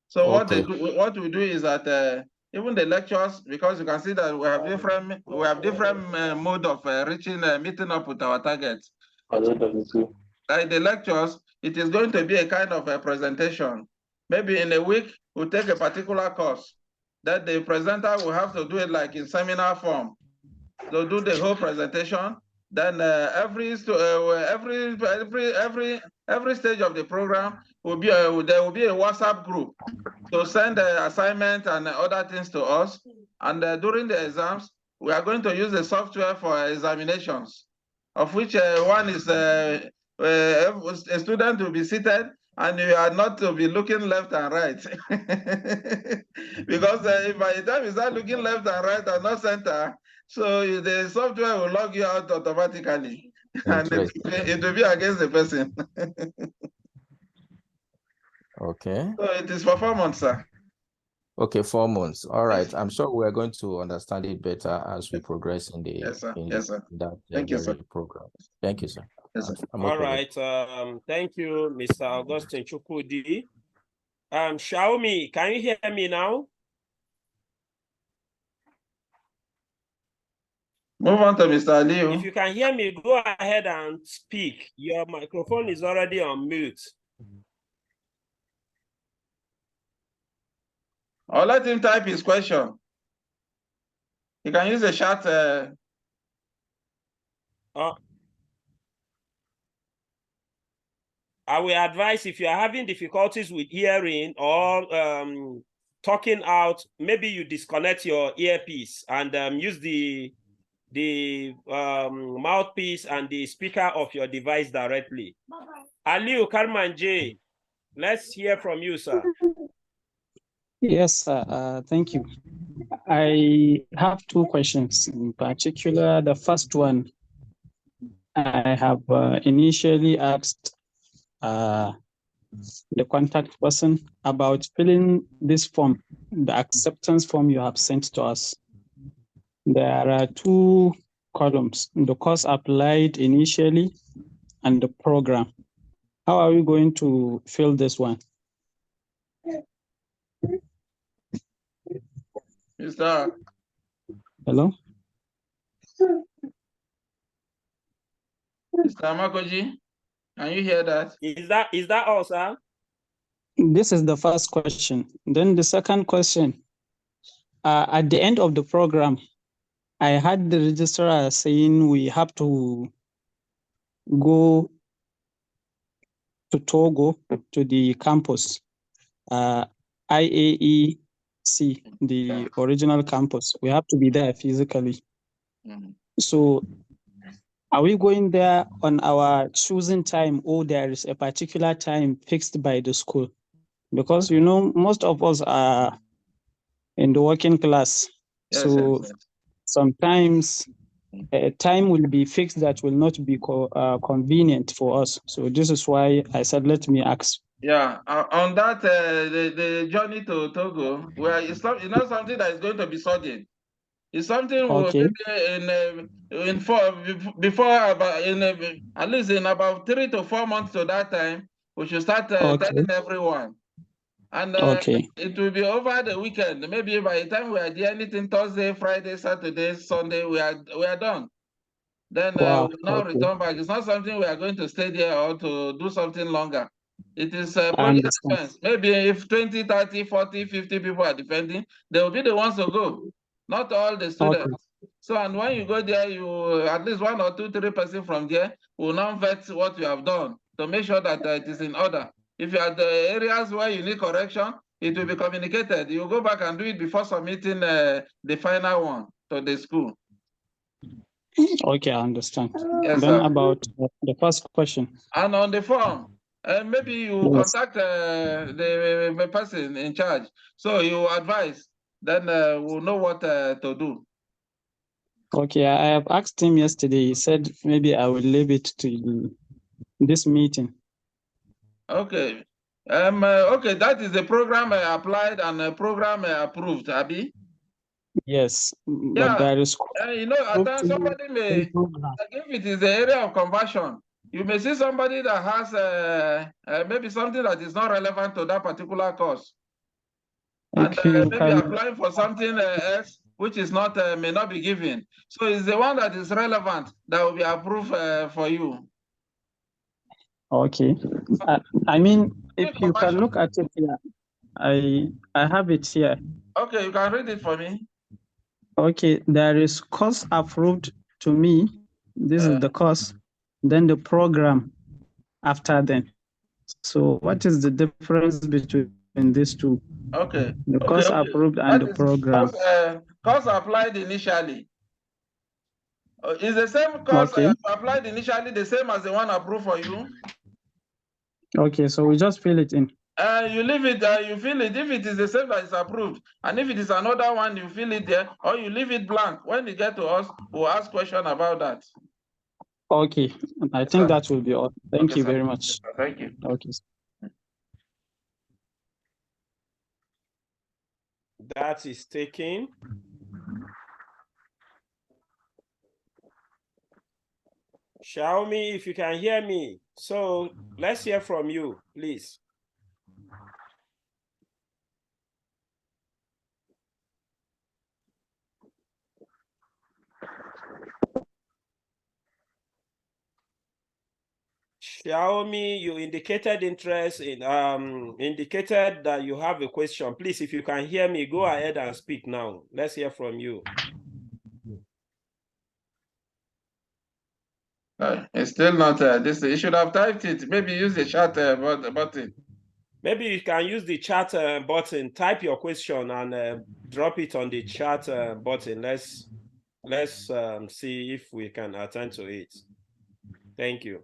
So okay. What we do is that even the lectures, because you can see that we have different mode of meeting up with our targets. Like the lectures, it is going to be a kind of a presentation. Maybe in a week, we'll take a particular course that the presenter will have to do it like in seminar form. So do the whole presentation. Then every stage of the program will be there will be a WhatsApp group to send the assignment and other things to us. And during the exams, we are going to use the software for examinations, of which one is a student will be seated and you are not to be looking left and right. Because if by the time you start looking left and right and not center, so the software will log you out automatically. And it will be against the person. Okay. So it is for 4 months, sir. Okay, 4 months. All right. I'm sure we're going to understand it better as we progress in the that program. Thank you, sir. Yes, sir. All right. Thank you, Mr. Augustine Chukwudi. Xiaomi, can you hear me now? Move on to Mr. Aliu. If you can hear me, go ahead and speak. Your microphone is already on mute. Or let him type his question. You can use the chat. I will advise, if you are having difficulties with hearing or talking out, maybe you disconnect your earpiece and use the the mouthpiece and the speaker of your device directly. Aliu Karmanje, let's hear from you, sir. Yes, sir. Thank you. I have two questions in particular. The first one, I have initially asked the contact person about filling this form, the acceptance form you have sent to us. There are two columns, the course applied initially and the program. How are we going to fill this one? Mr. Hello? Mr. Makoji, can you hear that? Is that all, sir? This is the first question. Then the second question, at the end of the program, I had the registrar saying we have to go to Togo, to the campus, IAEC, the original campus. We have to be there physically. So are we going there on our choosing time, or there is a particular time fixed by the school? Because, you know, most of us are in the working class. Yes, so yes. sometimes a time will be fixed that will not be convenient for us. So this is why I said, let me ask. Yeah, on that, the journey to Togo, where it's not something that is going to be sudden. It's something Okay. before about at least in about 3 to 4 months to that time, we should start telling everyone. And it will be over the weekend. Maybe by the time we are there, anything Thursday, Friday, Saturday, Sunday, we are done. Then Wow. we'll now return back. It's not something we are going to stay there or to do something longer. It is project defense. Maybe if 20, 30, 40, 50 people are defending, they will be the ones to go, not all the students. So, and when you go there, you at least 1 or 2, 3 persons from there will now vet what you have done to make sure that it is in order. If you are the areas where you need correction, it will be communicated. You go back and do it before submitting the final one to the school. Okay, I understand. Yes, then sir. About the first question. And on the form, maybe you contact the person in charge. So you advise, then we'll know what to do. Okay, I have asked him yesterday. He said maybe I will leave it to this meeting. Okay. Okay, that is the program applied and the program approved, Abi? Yes, but Yeah. there is. You know, at times somebody may, if it is the area of conversion, you may see somebody that has maybe something that is not relevant to that particular course. And maybe applying for something else, which is not may not be given. So it's the one that is relevant that will be approved for you. Okay. I mean, if you can look at it here, I have it here. Okay, you can read it for me. Okay, there is course approved to me. This is the course. Then the program after then. So what is the difference between these two? Okay. The course approved and the program. Course applied initially. Is the same course applied initially the same as the one approved for you? Okay, so we just fill it in. You leave it, you fill it. If it is the same that is approved, and if it is another one, you fill it there, or you leave it blank. When you get to us, we'll ask question about that. Okay, I think that will be all. Thank you very much. Thank you. Okay. That is taken. Xiaomi, if you can hear me. So let's hear from you, please. Xiaomi, you indicated interest in indicated that you have a question. Please, if you can hear me, go ahead and speak now. Let's hear from you. It's still not this. You should have typed it. Maybe use the chat button. Maybe you can use the chat button. Type your question and drop it on the chat button. Let's let's see if we can attend to it. Thank you.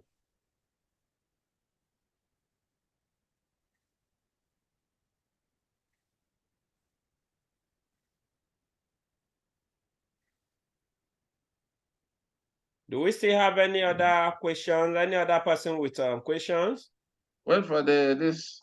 Do we still have any other questions? Any other person with questions? Wait for this.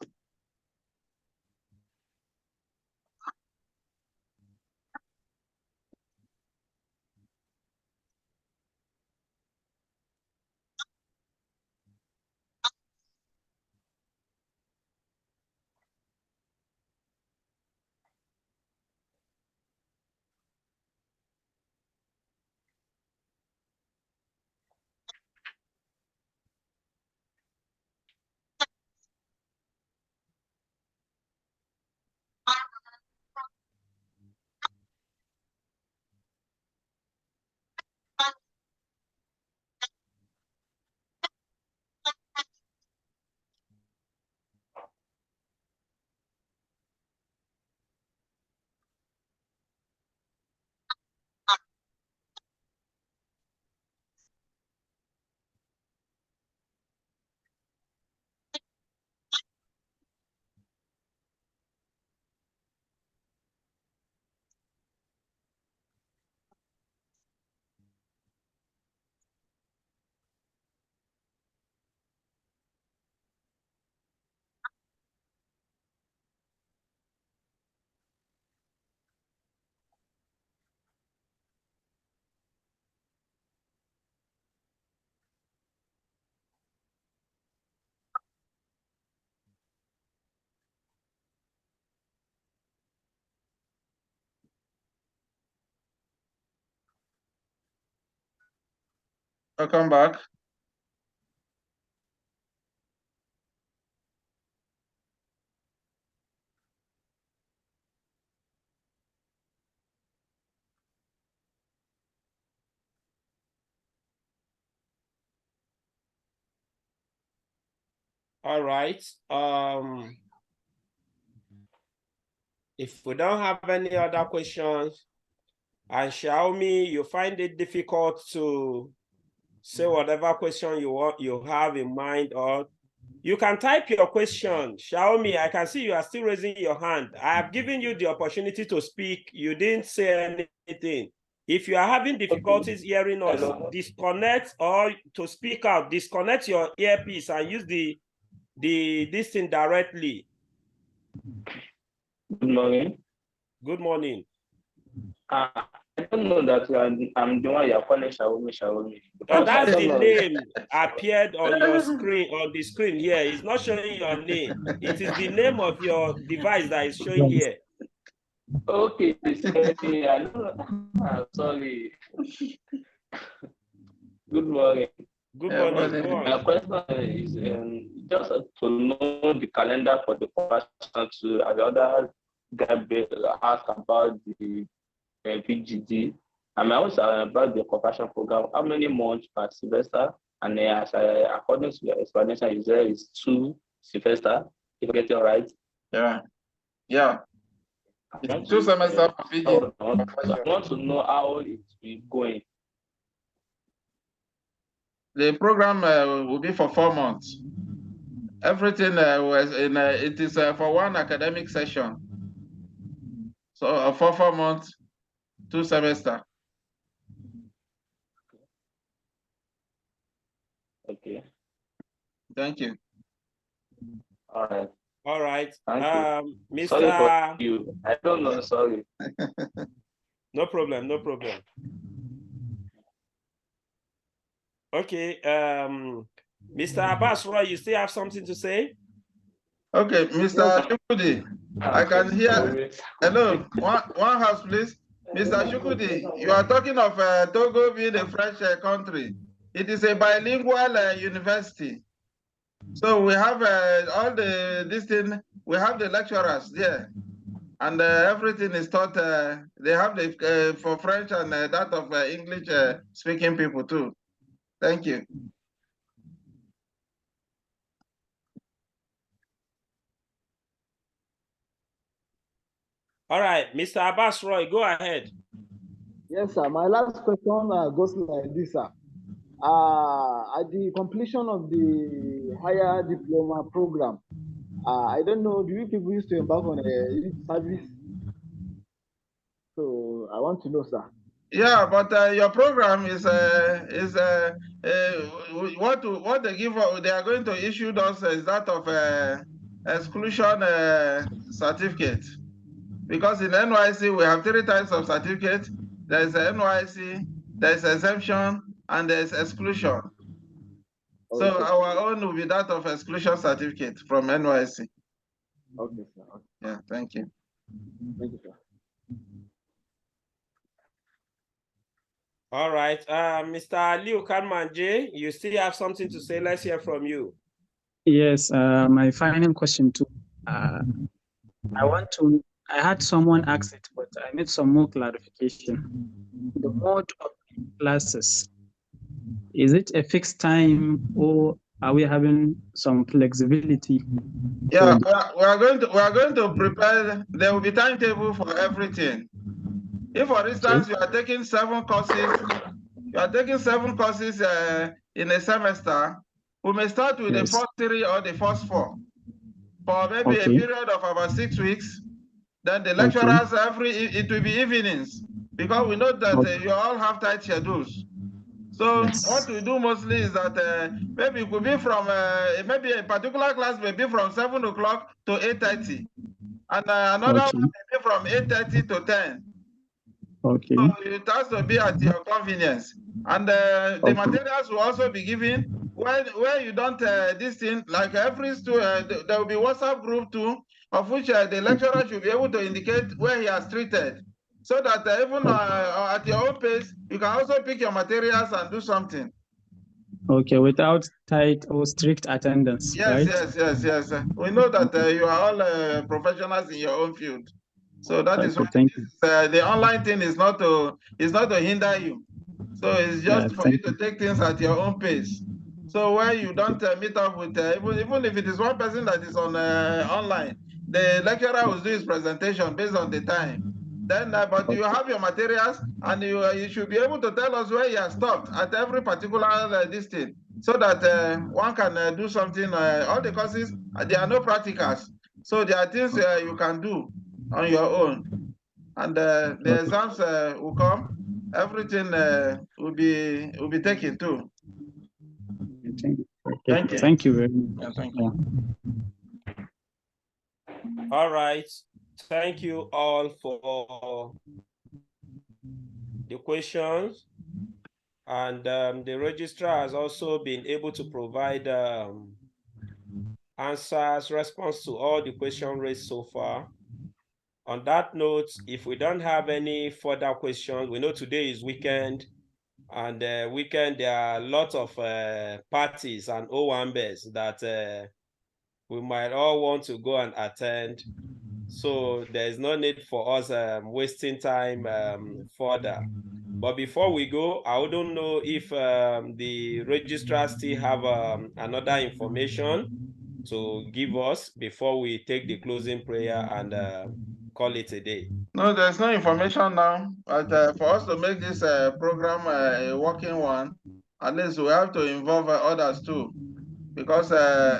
Welcome back. All right. If we don't have any other questions, and Xiaomi, you find it difficult to say whatever question you have in mind, or you can type your question. Xiaomi, I can see you are still raising your hand. I have given you the opportunity to speak. You didn't say anything. If you are having difficulties hearing us, disconnect, or to speak out, disconnect your earpiece and use this thing directly. Good morning. Good morning. I don't know that I'm the one you're calling Xiaomi. Oh, that's the name appeared on your screen, on the screen here. It's not showing your name. It is the name of your device that is showing here. Okay, I know. Sorry. Good morning. Good morning. Go on. My question is just to know the calendar for the conversion to the other guy asked about the VGD. And I also about the conversion program. How many months per semester? And according to your explanation, you said it's 2 semester. If I get it right. Yeah. It's 2 semesters for VGD. I want to know how it will going. The program will be for 4 months. Everything it is for one academic session. So for 4 months, 2 semesters. Okay. Thank you. All right. All right. Mr. Sorry for you. I don't know. Sorry. No problem. No problem. Okay. Mr. Abbas Roy, you still have something to say? Okay, Mr. Shukudi, I can hear. Hello, one house, please. Mr. Shukudi, you are talking of Togo being a French country. It is a bilingual university. So we have all this thing, we have the lecturers there. And everything is taught, they have the for French and that of English speaking people too. Thank you. All right, Mr. Abbas Roy, go ahead. Yes, sir. My last question goes like this, sir. At the completion of the higher diploma program, I don't know, do you people used to embark on a youth service? So I want to know, sir. Yeah, but your program is what they give. They are going to issue us is that of exclusion certificate, because in NYC we have 3 types of certificate. There is a NYC, there is exemption, and there is exclusion. So Okay. our own will be that of exclusion certificate from NYC. Okay, sir. Okay. Yeah, thank you. Thank you, sir. All right. Mr. Aliu Kanmanje, you still have something to say? Let's hear from you. Yes, my final question too. I had someone ask it, but I need some more clarification. The mode of classes, is it a fixed time or are we having some flexibility? Yeah, we are going to prepare. There will be timetable for everything. If, for instance, you are taking 7 courses, in a semester, we may start with the first 3 or the first 4 for maybe a period of about 6 weeks. Then the lecturers it will be evenings, because we know that you all have tight schedules. So what we do mostly is that maybe it could be from maybe a particular class may be from 7 o'clock to 8:30, and another one may be from 8:30 to 10. Okay. So it has to be at your convenience, and the materials will also be given where you don't this thing, like every student there will be WhatsApp group too, of which the lecturer should be able to indicate where he has treated, so that even at your own pace you can also pick your materials and do something. Okay, without tight or strict attendance, Yes, right? yes. We know that you are all professionals in your own field, so that is why the online thing is not to hinder you. So it's just for you to take things at your own pace. So where you don't meet up with even if it is one person that is on online, the lecturer will do his presentation based on the time. Then, but you have your materials, and you should be able to tell us where you have stopped at every particular distance, so that one can do something. All the courses, there are no practicals, so there are things you can do on your own, and the exams will come. Everything will be taken too. Thank you. Thank you very much. Yeah, thank you. All right. Thank you all for the questions. And the registrar has also been able to provide answers, response to all the questions raised so far. On that note, if we don't have any further questions, we know today is weekend, and weekend there are a lot of parties and owambes that we might all want to go and attend. So there is no need for us wasting time further. But before we go, I wouldn't know if the registrar still have another information to give us before we take the closing prayer and call it a day. No, there's no information now. But for us to make this program a working one, at least we have to involve others too. Because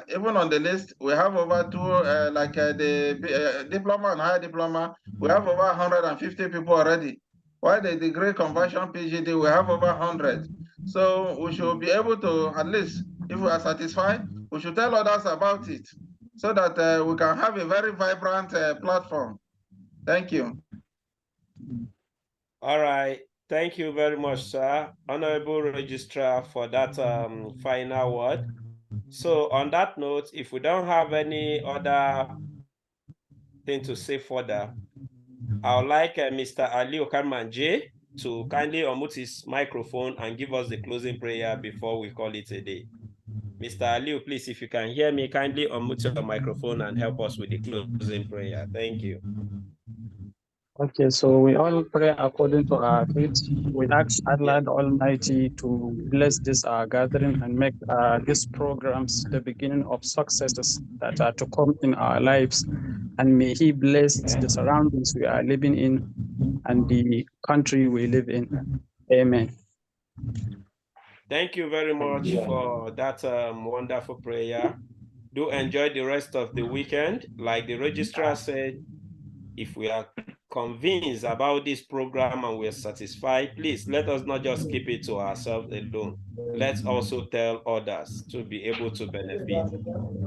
even on the list, we have over the diploma and higher diploma, we have over 150 people already. While the degree conversion PGD, we have over 100. So we should be able to, at least, if we are satisfied, we should tell others about it, so that we can have a very vibrant platform. Thank you. All right. Thank you very much, sir. Honorable Registrar, for that final word. So on that note, if we don't have any other thing to say further, I would like Mr. Ali Okamanje to kindly unmute his microphone and give us the closing prayer before we call it a day. Mr. Ali, please, if you can hear me, kindly unmute your microphone and help us with the closing prayer. Thank you. Okay, so we all pray according to our faith. We ask Allah the Almighty to bless this gathering and make these programs the beginning of successes that are to come in our lives. And may He bless the surroundings we are living in. and the country we live in. Amen. Thank you very much for that wonderful prayer. Do enjoy the rest of the weekend. Like the registrar said, if we are convinced about this program and we're satisfied, please let us not just keep it to ourselves alone. Let's also tell others to be able to benefit.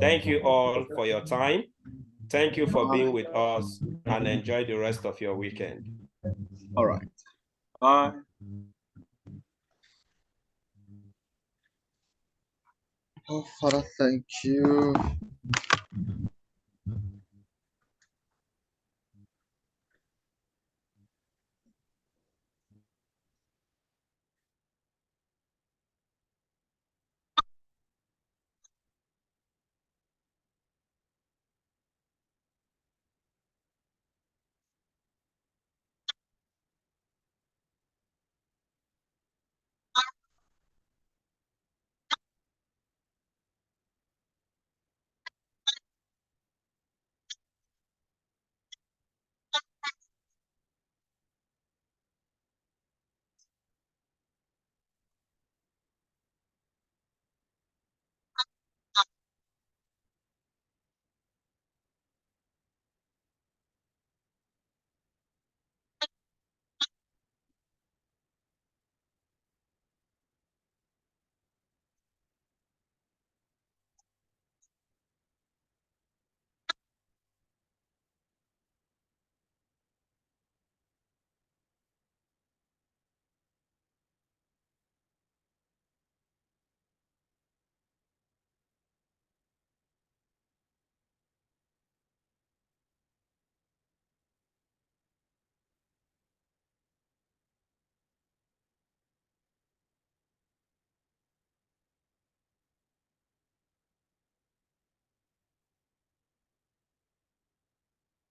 Thank you all for your time. Thank you for being with us, and enjoy the rest of your weekend. All right. Bye. Oh, Father, thank you.